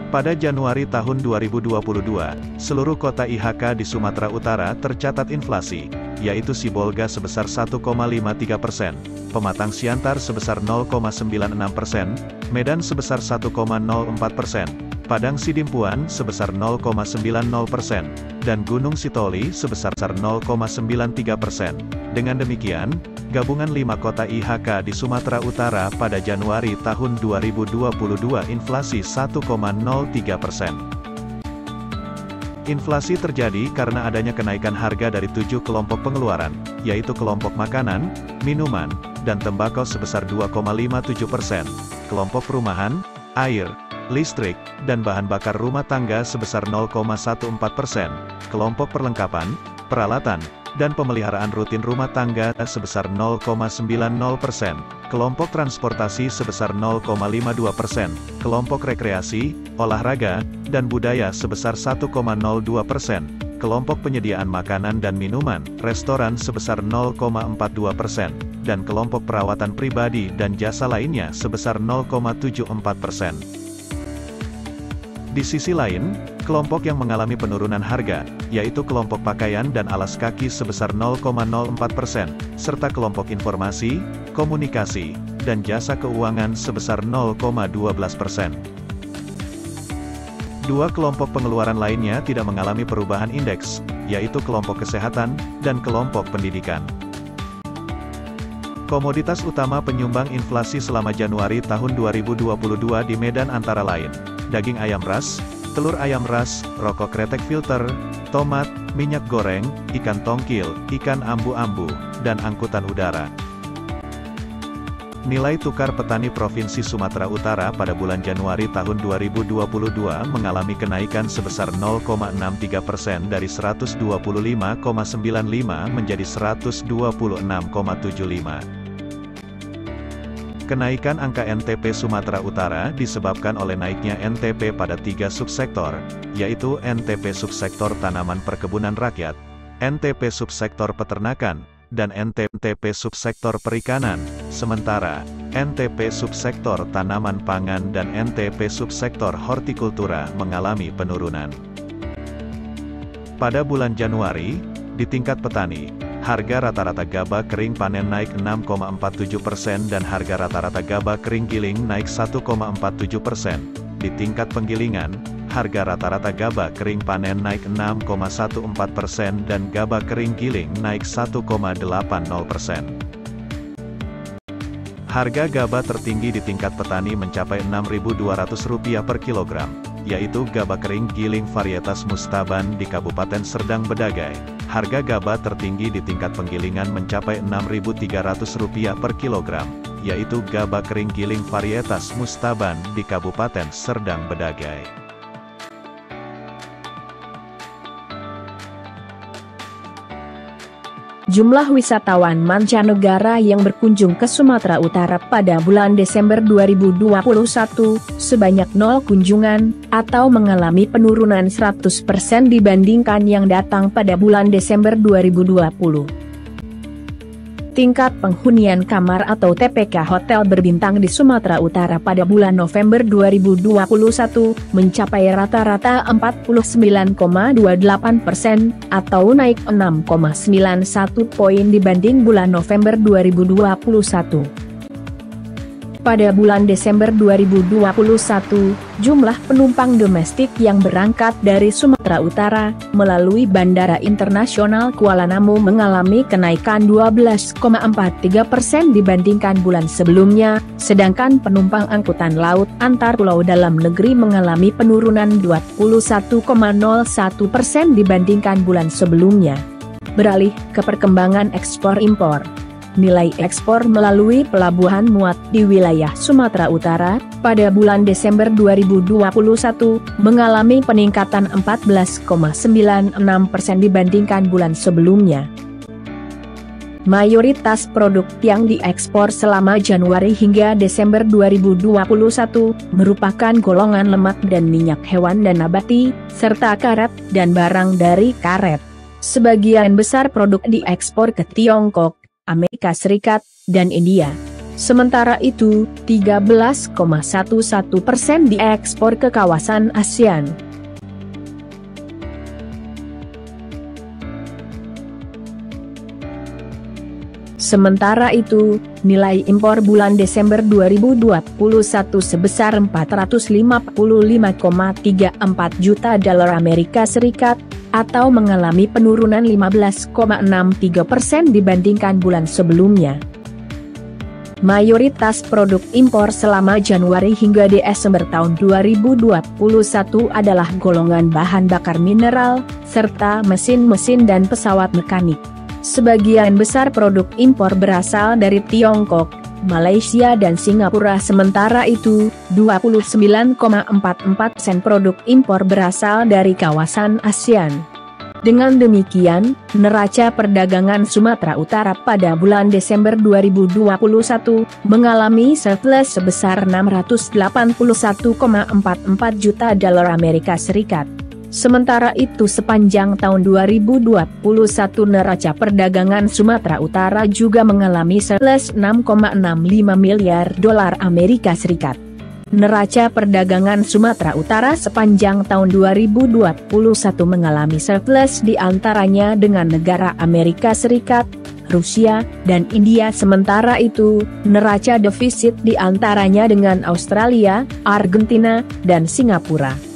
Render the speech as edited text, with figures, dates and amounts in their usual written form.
Pada Januari tahun 2022, seluruh kota IHK di Sumatera Utara tercatat inflasi, yaitu Sibolga sebesar 1,53%, Pematang Siantar sebesar 0,96%, Medan sebesar 1,04%, Padang Sidimpuan sebesar 0,90%, dan Gunung Sitoli sebesar 0,93%. Dengan demikian, gabungan 5 kota IHK di Sumatera Utara pada Januari tahun 2022 inflasi 1,03%. Inflasi terjadi karena adanya kenaikan harga dari 7 kelompok pengeluaran, yaitu kelompok makanan, minuman, dan tembakau sebesar 2,57%, kelompok perumahan, air, listrik, dan bahan bakar rumah tangga sebesar 0,14%, kelompok perlengkapan, peralatan, dan pemeliharaan rutin rumah tangga sebesar 0,90%, kelompok transportasi sebesar 0,52%, kelompok rekreasi, olahraga, dan budaya sebesar 1,02%, kelompok penyediaan makanan dan minuman, restoran sebesar 0,42%, dan kelompok perawatan pribadi dan jasa lainnya sebesar 0,74%. Di sisi lain, kelompok yang mengalami penurunan harga, yaitu kelompok pakaian dan alas kaki sebesar 0,04%, serta kelompok informasi, komunikasi, dan jasa keuangan sebesar 0,12%. Dua kelompok pengeluaran lainnya tidak mengalami perubahan indeks, yaitu kelompok kesehatan dan kelompok pendidikan. Komoditas utama penyumbang inflasi selama Januari tahun 2022 di Medan antara lain: daging ayam ras, telur ayam ras, rokok kretek filter, tomat, minyak goreng, ikan tongkil, ikan ambu-ambu, dan angkutan udara. Nilai tukar petani Provinsi Sumatera Utara pada bulan Januari tahun 2022 mengalami kenaikan sebesar 0,63% dari 125,95 menjadi 126,75. Kenaikan angka NTP Sumatera Utara disebabkan oleh naiknya NTP pada 3 subsektor, yaitu NTP subsektor tanaman perkebunan rakyat, NTP subsektor peternakan, dan NTP subsektor perikanan, sementara NTP subsektor tanaman pangan dan NTP subsektor hortikultura mengalami penurunan. Pada bulan Januari, di tingkat petani, harga rata-rata gabah kering panen naik 6,47% dan harga rata-rata gabah kering giling naik 1,47%. Di tingkat penggilingan, harga rata-rata gabah kering panen naik 6,14% dan gabah kering giling naik 1,80%. Harga gabah tertinggi di tingkat petani mencapai Rp6.200 per kilogram, yaitu gabah kering giling varietas Mustaban di Kabupaten Serdang Bedagai. Harga gabah tertinggi di tingkat penggilingan mencapai Rp6.300 per kilogram, yaitu gabah kering giling varietas Mustaban di Kabupaten Serdang Bedagai. Jumlah wisatawan mancanegara yang berkunjung ke Sumatera Utara pada bulan Desember 2021 sebanyak 0 kunjungan, atau mengalami penurunan 100% dibandingkan yang datang pada bulan Desember 2020. Tingkat penghunian kamar atau TPK hotel berbintang di Sumatera Utara pada bulan November 2021 mencapai rata-rata 49,28%, atau naik 6,91 poin dibanding bulan November 2021. Pada bulan Desember 2021, jumlah penumpang domestik yang berangkat dari Sumatera Utara melalui Bandara Internasional Kuala Namu mengalami kenaikan 12,43% dibandingkan bulan sebelumnya, sedangkan penumpang angkutan laut antar pulau dalam negeri mengalami penurunan 21,01% dibandingkan bulan sebelumnya. Beralih ke perkembangan ekspor-impor. Nilai ekspor melalui pelabuhan muat di wilayah Sumatera Utara pada bulan Desember 2021 mengalami peningkatan 14,96% dibandingkan bulan sebelumnya. Mayoritas produk yang diekspor selama Januari hingga Desember 2021 merupakan golongan lemak dan minyak hewan dan nabati, serta karet dan barang dari karet. Sebagian besar produk diekspor ke Tiongkok, Amerika Serikat, dan India. Sementara itu, 13,11% diekspor ke kawasan ASEAN. Sementara itu, nilai impor bulan Desember 2021 sebesar 455,34 juta dolar Amerika Serikat, atau mengalami penurunan 15,63% dibandingkan bulan sebelumnya. Mayoritas produk impor selama Januari hingga Desember tahun 2021 adalah golongan bahan bakar mineral, serta mesin-mesin dan pesawat mekanik. Sebagian besar produk impor berasal dari Tiongkok, Malaysia dan Singapura. Sementara itu, 29,44% produk impor berasal dari kawasan ASEAN. Dengan demikian, neraca perdagangan Sumatera Utara pada bulan Desember 2021 mengalami surplus sebesar 681,44 juta dolar Amerika Serikat. Sementara itu sepanjang tahun 2021 neraca perdagangan Sumatera Utara juga mengalami surplus 6,65 miliar dolar Amerika Serikat. Neraca perdagangan Sumatera Utara sepanjang tahun 2021 mengalami surplus diantaranya dengan negara Amerika Serikat, Rusia, dan India. Sementara itu, neraca defisit diantaranya dengan Australia, Argentina, dan Singapura.